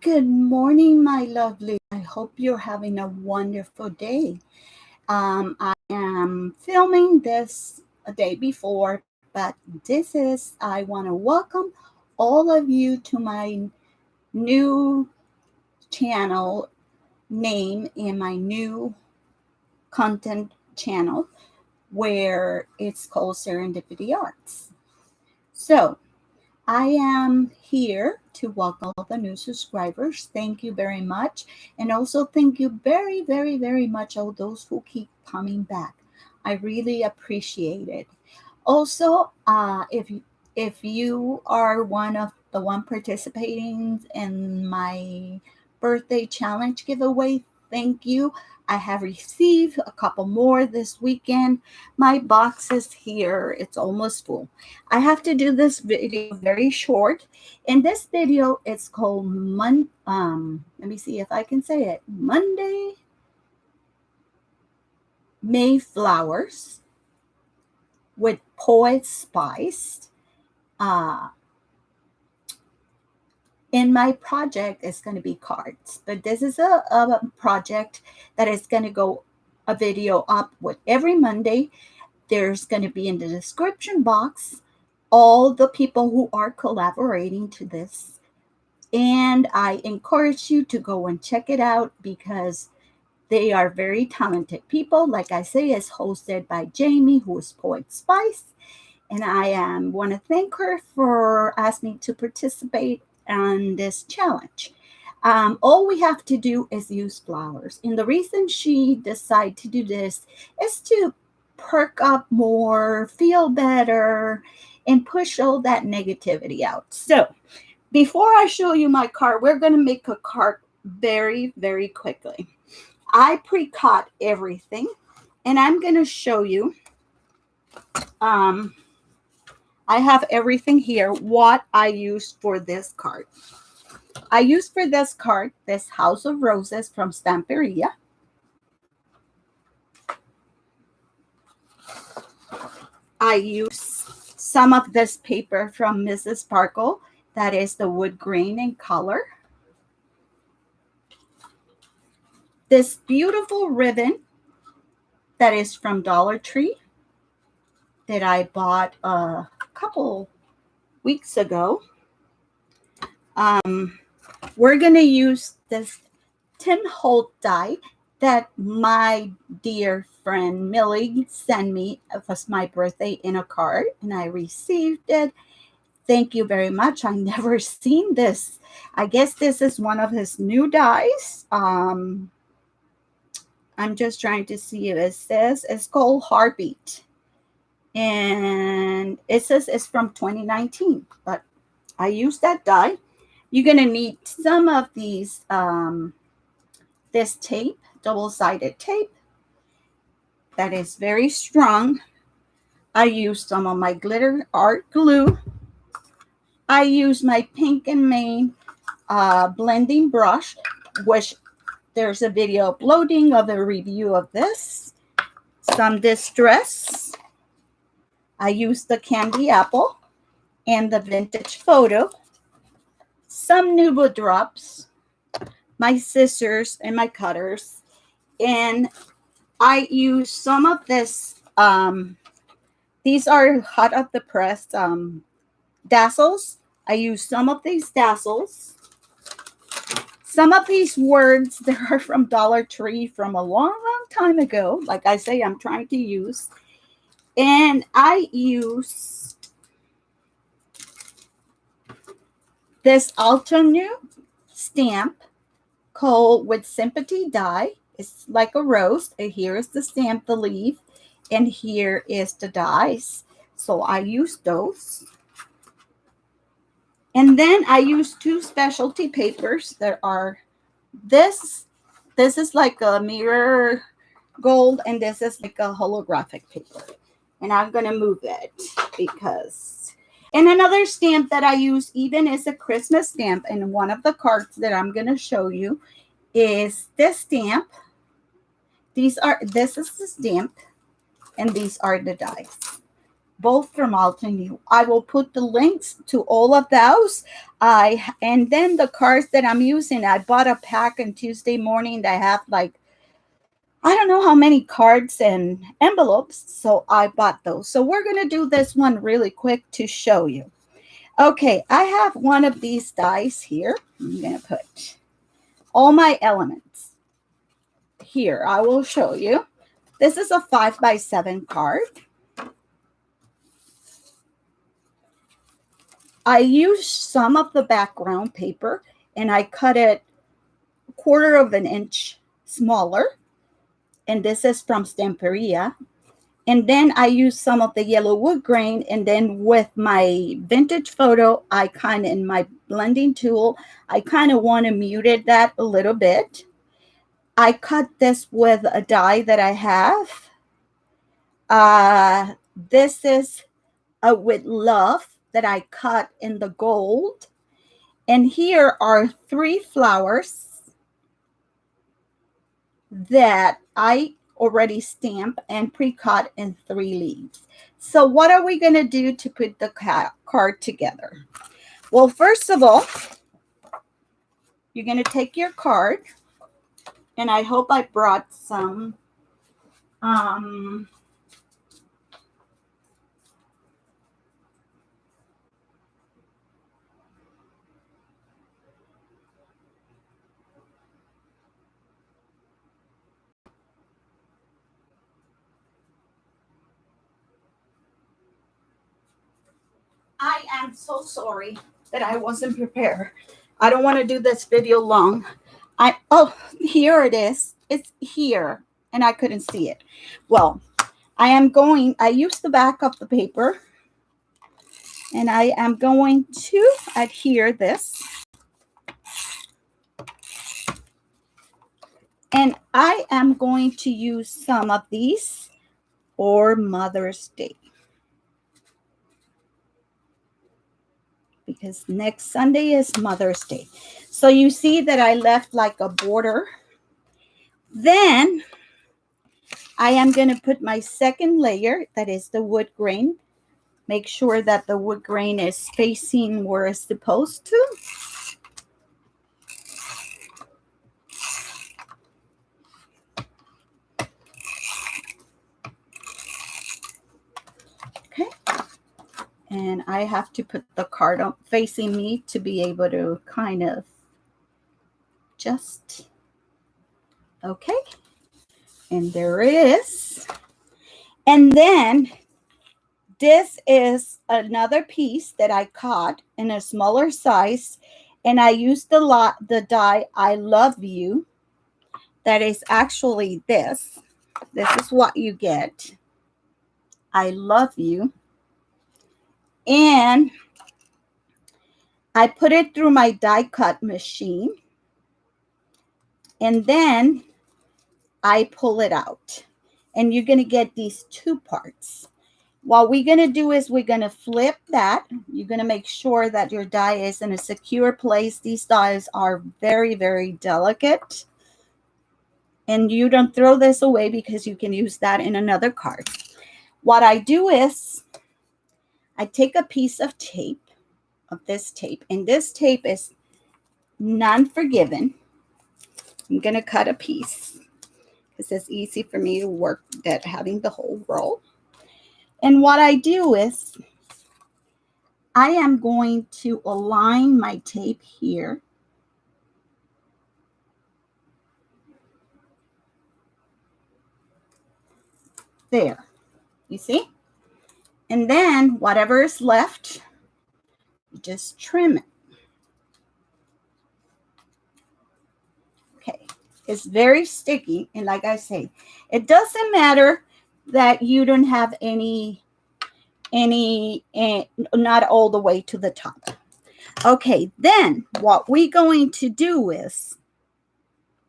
Good morning, my lovely. I hope you're having a wonderful day. I am filming this a day before, but I want to welcome all of you to my new channel name in my new content channel where it's called Serendipity Arts. So, I am here to welcome all the new subscribers. Thank you very much. And also thank you very, very, very much all those who keep coming back. I really appreciate it. Also, if you are one participating in my birthday challenge giveaway, thank you. I have received a couple more this weekend. My box is here. It's almost full. I have to do this video very short. In this video, it's called let me see if I can say it. Monday Mayflowers with Poetspice. In my project, it's going to be cards, but this is a project that is going to go a video up with every Monday. There's going to be in the description box all the people who are collaborating to this. And I encourage you to go and check it out because they are very talented people. Like I say, it's hosted by Jamie, who is Poetspice. And I want to thank her for asking me to participate on this challenge. All we have to do is use flowers. And the reason she decided to do this is to perk up more, feel better, and push all that negativity out. So before I show you my card, we're going to make a card very, very quickly. I pre-cut everything, and I'm going to show you. I have everything here, what I used for this card. I used for this card, this House of Roses from Stamperia. I use some of this paper from Mrs. Sparkle, that is the wood grain in color. This beautiful ribbon that is from Dollar Tree that I bought a couple weeks ago. We're going to use this Tim Holt die that my dear friend Millie sent me. It was my birthday in a card, and I received it. Thank you very much. I never seen this. I guess this is one of his new dies. I'm just trying to see if it says. It's called Heartbeat. And it says it's from 2019. But I used that die. You're going to need some of these, this tape, double-sided tape that is very strong. I used some of my glitter art glue. I used my Pink and Main blending brush, which there's a video uploading of a review of this. Some distress. I used the candy apple and the vintage photo. Some Nubo drops, my scissors and my cutters, and I use some of this. These are hot off the press dazzles. I use some of these dazzles. Some of these words that are from Dollar Tree from a long, long time ago. Like I say, I'm trying to use. And I use this Altoonu stamp called with Sympathy die. It's like a rose. And here is the stamp, the leaf. And here is the dies. So I use those. And then I use two specialty papers that are this. This is like a mirror gold, and this is like a holographic paper. And I'm going to move it because... And another stamp that I use even is a Christmas stamp. And one of the cards that I'm going to show you is this stamp. This is the stamp, and these are the dies. both from Altenew. I will put the links to all of those. And then the cards that I'm using, I bought a pack on Tuesday morning that have like, I don't know how many cards and envelopes, so I bought those. So we're going to do this one really quick to show you. Okay, I have one of these dies here. I'm going to put all my elements here. I will show you. This is a 5x7 card. I used some of the background paper and I cut it 1/4 of an inch smaller. And this is from Stamperia. And then I used some of the yellow wood grain. And then with my vintage photo, I kind of, in my blending tool, I kind of want to muted that a little bit. I cut this with a die that I have. This is a with love that I cut in the gold. And here are 3 flowers that I already stamped and pre-cut in 3 leaves. So what are we going to do to put the card together? Well, first of all, you're going to take your card, and I hope I brought some I am so sorry that I wasn't prepared. I don't want to do this video long. Here it is. It's here, and I couldn't see it. Well, I used the back of the paper, and I am going to adhere this. And I am going to use some of these for Mother's Day, because next Sunday is Mother's Day. So you see that I left like a border. Then I am going to put my second layer, that is the wood grain. Make sure that the wood grain is facing where it's supposed to. Okay. And I have to put the card up facing me to be able to kind of just, okay. And there it is. And then this is another piece that I cut in a smaller size, and I used the die I Love You. That is actually this. This is what you get. I Love You. And I put it through my die cut machine, and then I pull it out. And you're going to get these 2 parts. What we're going to do is we're going to flip that. You're going to make sure that your die is in a secure place. These dies are very, very delicate. And you don't throw this away because you can use that in another card. What I do is I take a piece of tape, of this tape. And this tape is non-forgiven. I'm going to cut a piece because it's easy for me to work at having the whole roll. And what I do is I am going to align my tape here. There, you see? And then whatever is left, you just trim it. Okay, it's very sticky. And like I say, it doesn't matter that you don't have any, not all the way to the top. Okay, then what we're going to do is,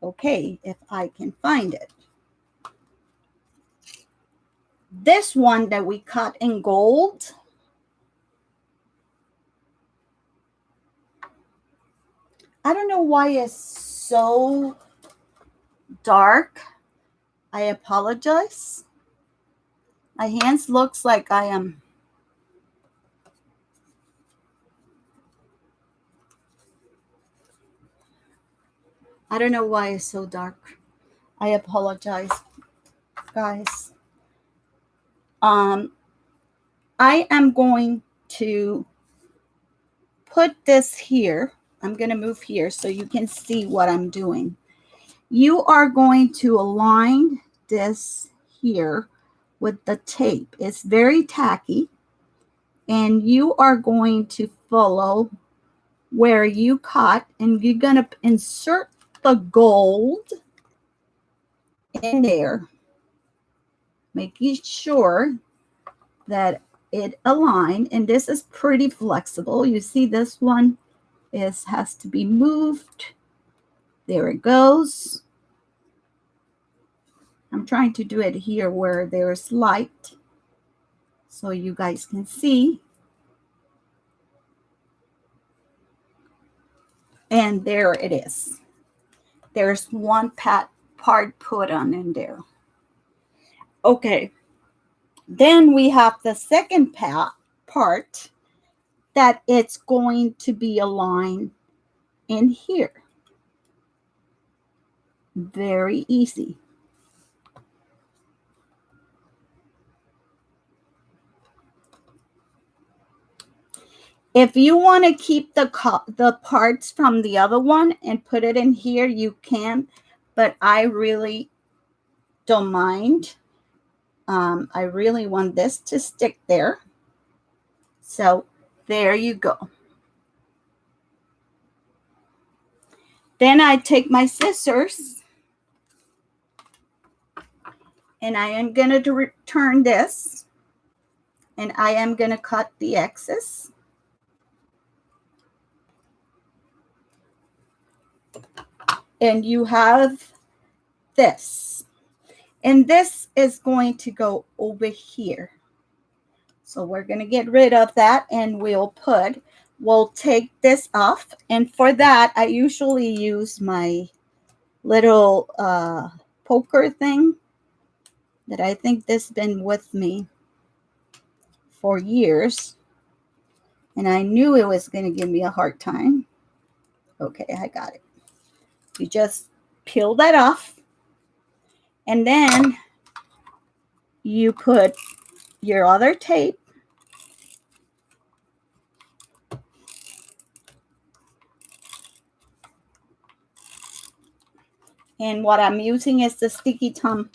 okay, if I can find it. This one that we cut in gold, I don't know why it's so dark. I apologize. My hands looks like I am I don't know why it's so dark. I apologize, guys. I am going to put this here. I'm going to move here so you can see what I'm doing. You are going to align this here with the tape. It's very tacky, and you are going to follow where you cut, and you're going to insert the gold in there, making sure that it aligned. And this is pretty flexible. You see this one has to be moved. There it goes. I'm trying to do it here where there's light so you guys can see. And there it is. There's one part put on in there. Okay. Then we have the second part that it's going to be aligned in here. Very easy. If you want to keep the parts from the other one and put it in here, you can, but I really don't mind. I really want this to stick there. So there you go. Then I take my scissors and I am going to return this, and I am going to cut the excess. And you have this, and this is going to go over here. So we're going to get rid of that, and we'll take this off. And for that, I usually use my little poker thing that I think this has been with me for years. And I knew it was going to give me a hard time. Okay, I got it. You just peel that off, and then you put your other tape and what I'm using is the sticky thumb.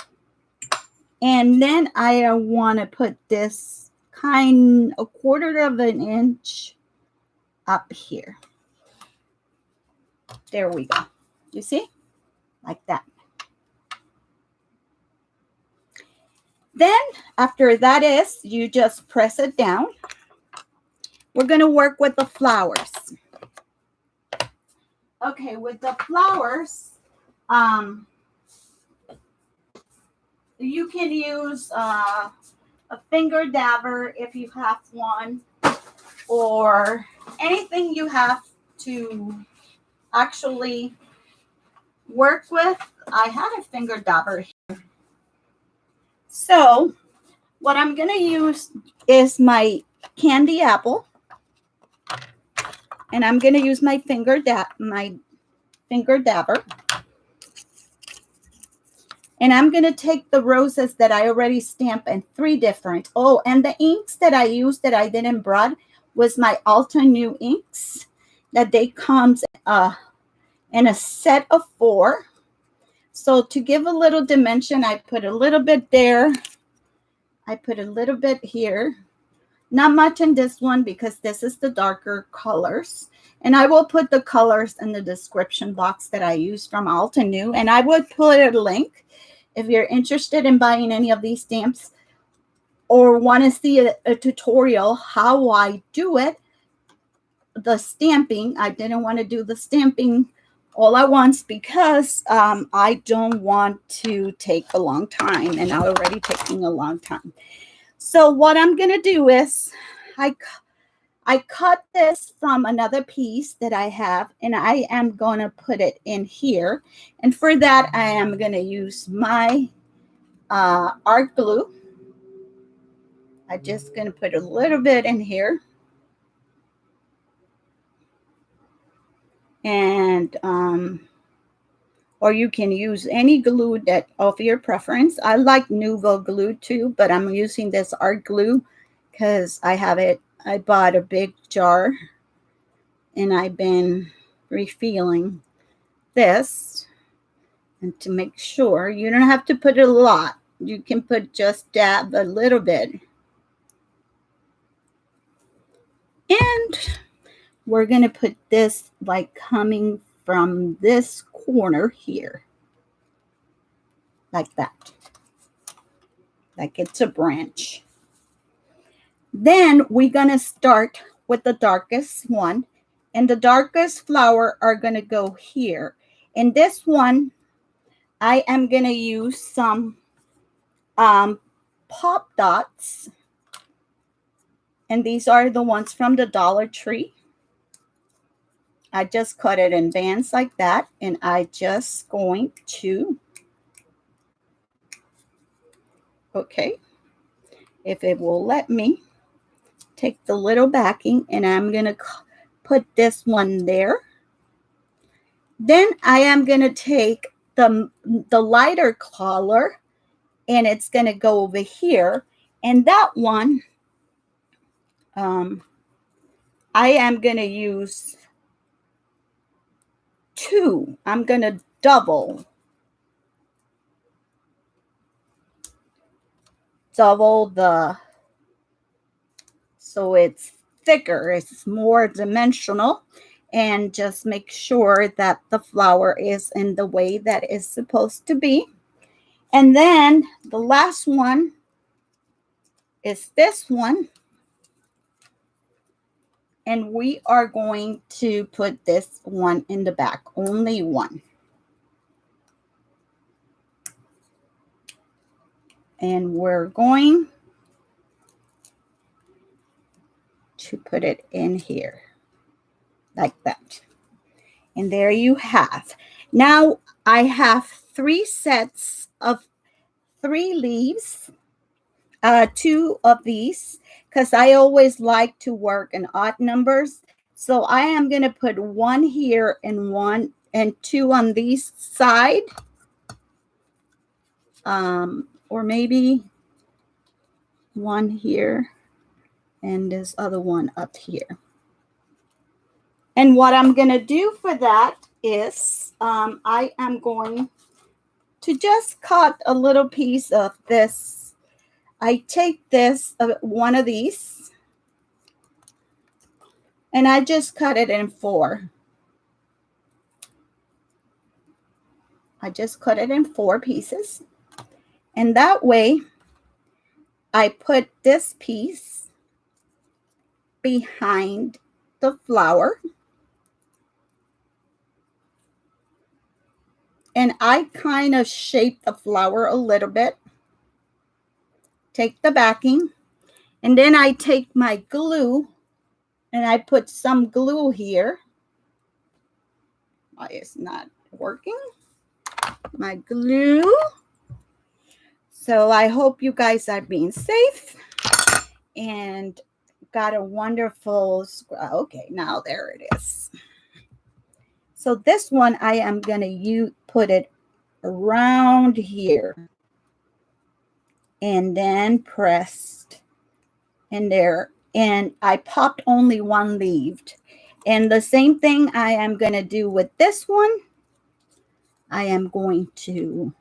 And then I want to put this a quarter of an inch up here. There we go. You see? Like that. Then after that is, you just press it down. We're going to work with the flowers. Okay, with the flowers, you can use a finger dabber if you have one, or anything you have to actually work with. I had a finger dabber here. So what I'm going to use is my candy apple, and I'm going to use my finger dabber. And I'm going to take the roses that I already stamped in 3 different. Oh, and the inks that I used that I didn't brought was my Altenew inks that they comes in a set of 4. So to give a little dimension, I put a little bit there. I put a little bit here. Not much in this one because this is the darker colors. And I will put the colors in the description box that I use from Altenew. And I would put a link if you're interested in buying any of these stamps or want to see a tutorial how I do it. The stamping, I didn't want to do the stamping all at once because I don't want to take a long time, and I'm already taking a long time. So what I'm going to do is I cut this from another piece that I have, and I am going to put it in here. And for that, I am going to use my art glue. I'm just going to put a little bit in here. And or you can use any glue that of your preference. I like Nouveau glue too, but I'm using this art glue because I have it. I bought a big jar and I've been refilling this, and to make sure you don't have to put a lot. You can put just dab a little bit. And we're going to put this like coming from this corner here, like that, like it's a branch. Then we're going to start with the darkest one, and the darkest flower are going to go here. And this one, I am going to use some pop dots, and these are the ones from the Dollar Tree. I just cut it in bands like that, and I just going to, okay, if it will let me, take the little backing, and I'm going to put this one there. Then I am going to take the lighter color, and it's going to go over here. And that one, I am going to use 2. I'm going to double the, so it's thicker, it's more dimensional, and just make sure that the flower is in the way that it's supposed to be. And then the last one is this one, and we are going to put this one in the back, only one. And we're going to put it in here like that. And there you have. Now I have 3 sets of 3 leaves, 2 of these, because I always like to work in odd numbers. So I am going to put 1 here and 1 and 2 on this side, or maybe 1 here and this other one up here. And what I'm going to do for that is I am going to just cut a little piece of this. I take this, one of these, and I just cut it in 4. I just cut it in 4 pieces. And that way, I put this piece behind the flower. And I kind of shape the flower a little bit. Take the backing. And then I take my glue and I put some glue here. Why it's not working? My glue. So I hope you guys are being safe and got a wonderful, okay, now there it is. So this one, I am going to put it around here and then pressed in there. And I popped only 1 leaf. And the same thing I am going to do with this one. I am going to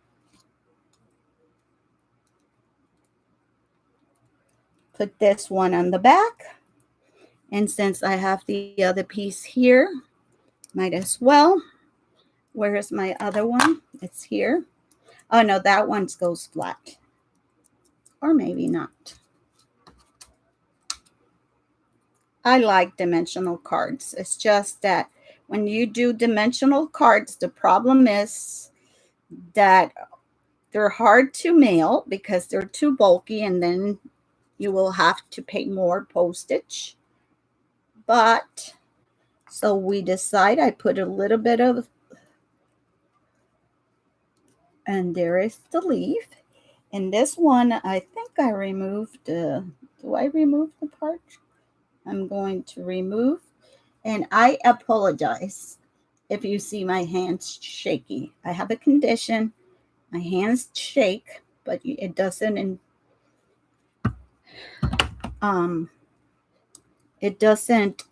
put this one on the back. And since I have the other piece here, might as well. Where is my other one? It's here. Oh, no, that one goes flat. Or maybe not. I like dimensional cards. It's just that when you do dimensional cards, the problem is that they're hard to mail because they're too bulky, and then you will have to pay more postage. But so we decide, I put a little bit of, and there is the leaf. And this one, I think I removed, do I remove the part? I'm going to remove, and I apologize if you see my hands shaky. I have a condition. My hands shake, but it doesn't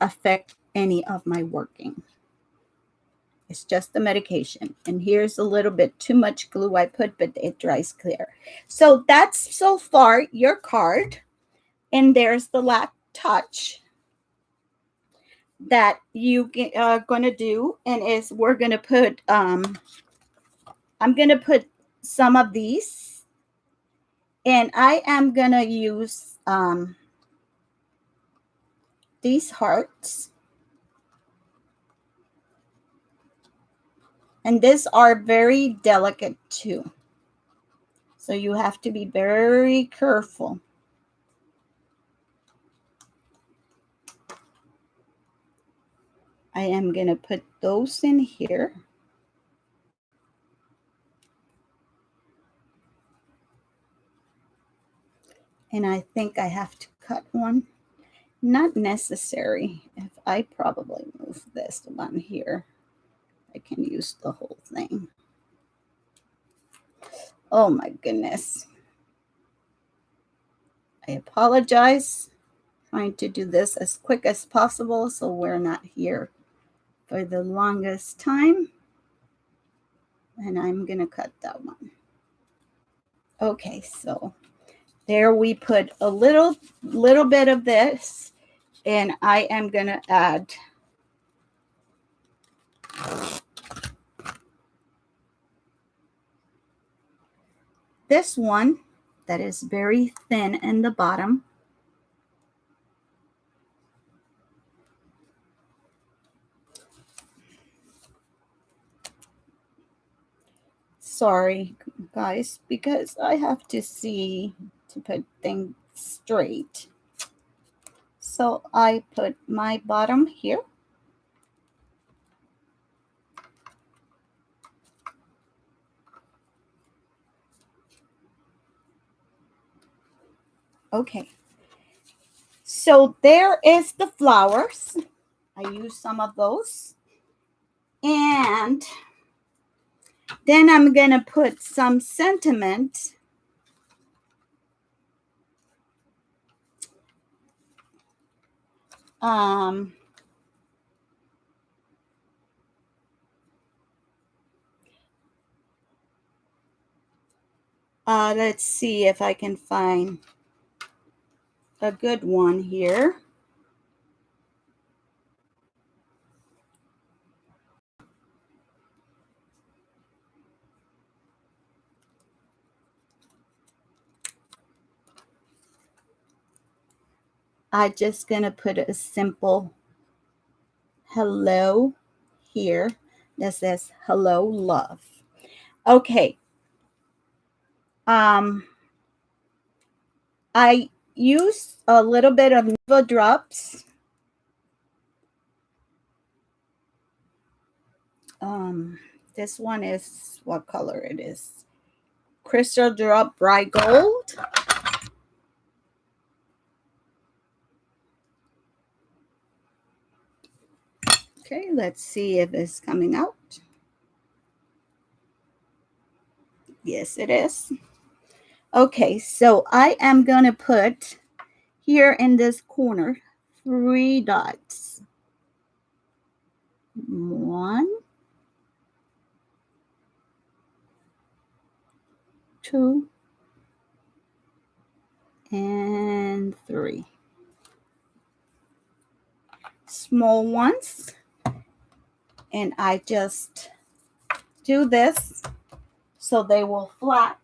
affect any of my working. It's just the medication. And here's a little bit too much glue I put, but it dries clear. So that's so far your card. And there's the last touch that you are going to do. And is we're going to put, I'm going to put some of these. And I am going to use these hearts. And these are very delicate too. So you have to be very careful. I am going to put those in here. And I think I have to cut one. Not necessary. If I probably move this one here, I can use the whole thing. Oh my goodness. I apologize. Trying to do this as quick as possible so we're not here for the longest time. And I'm going to cut that one. Okay, so there we put a little bit of this, and I am going to add this one that is very thin in the bottom. Sorry, guys, because I have to see to put things straight. So I put my bottom here. Okay. So there is the flowers. I use some of those. And then I'm going to put some sentiment. Let's see if I can find a good one here. I'm just going to put a simple hello here that says hello, love. Okay. I use a little bit of Nuvo drops. This one is, what color it is? Crystal Drop Bright Gold. Okay, let's see if it's coming out. Yes, it is. Okay, so I am going to put here in this corner 3 dots. 1, 2, and 3. Small ones. And I just do this so they will flatten.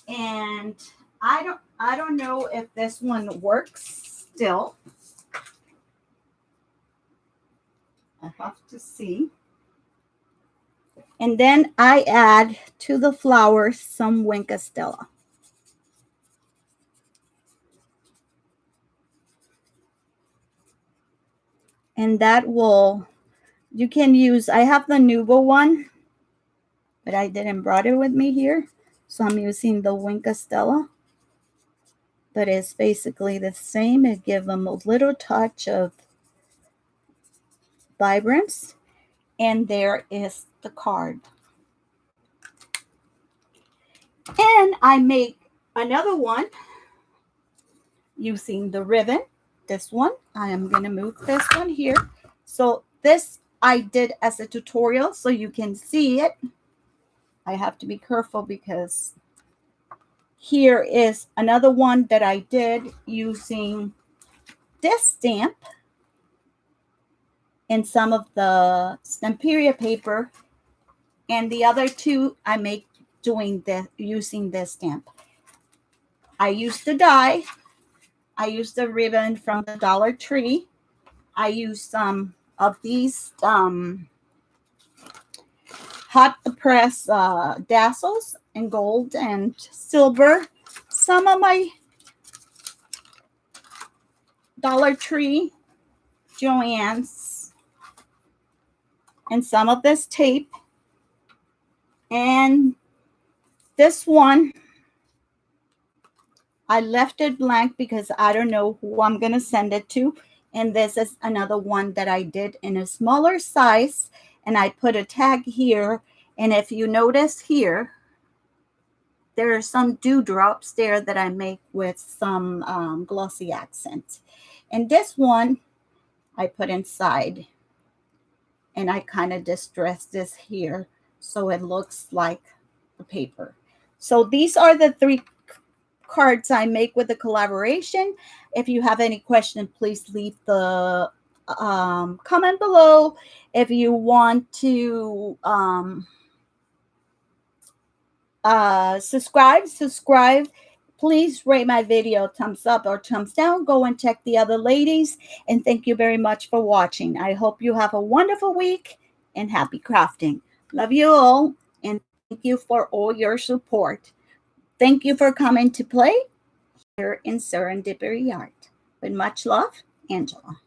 And I don't know if this one works still. I have to see. And then I add to the flowers some Winca Stella. And that will, you can use, I have the Nuvo one, but I didn't brought it with me here. So I'm using the Winca Stella. But it's basically the same. It gives them a little touch of vibrance. And there is the card. And I make another one using the ribbon. This one, I am going to move this one here. So this I did as a tutorial so you can see it. I have to be careful because here is another one that I did using this stamp and some of the Stamperia paper, and the other two I make using this stamp. I used the die. I used the ribbon from the Dollar Tree. I used some of these hot press dazzles in gold and silver. Some of my Dollar Tree Joann's, and some of this tape. And this one, I left it blank because I don't know who I'm going to send it to. And this is another one that I did in a smaller size. And I put a tag here. And if you notice here, there are some dewdrops there that I make with some glossy accents. And this one, I put inside. And I kind of distressed this here so it looks like the paper. So these are the 3 cards I make with the collaboration. If you have any questions, please leave the comment below. If you want to subscribe. Please rate my video thumbs up or thumbs down. Go and check the other ladies. And thank you very much for watching. I hope you have a wonderful week and happy crafting. Love you all. And thank you for all your support. Thank you for coming to play here in Serendipity Art. With much love, Angela.